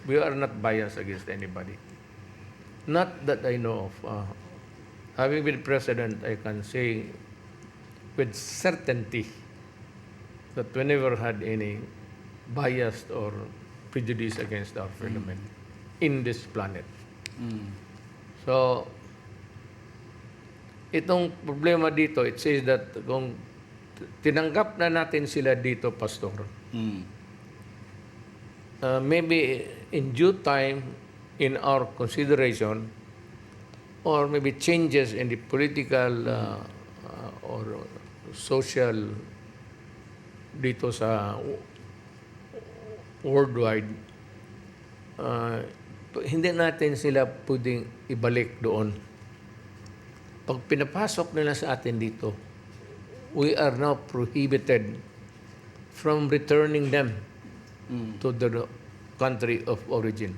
We are not biased against anybody. Not that I know of. Having been president, I can say with certainty that we never had any bias or prejudice against our fellow men in this planet. So, itong problema dito, it says that kung tinanggap na natin sila dito, Pastor, maybe in due time, in our consideration, or maybe changes in the political or social dito sa worldwide, hindi natin sila pwedeng ibalik doon. Pag pinapasok nila sa atin dito, we are now prohibited from returning them to the country of origin.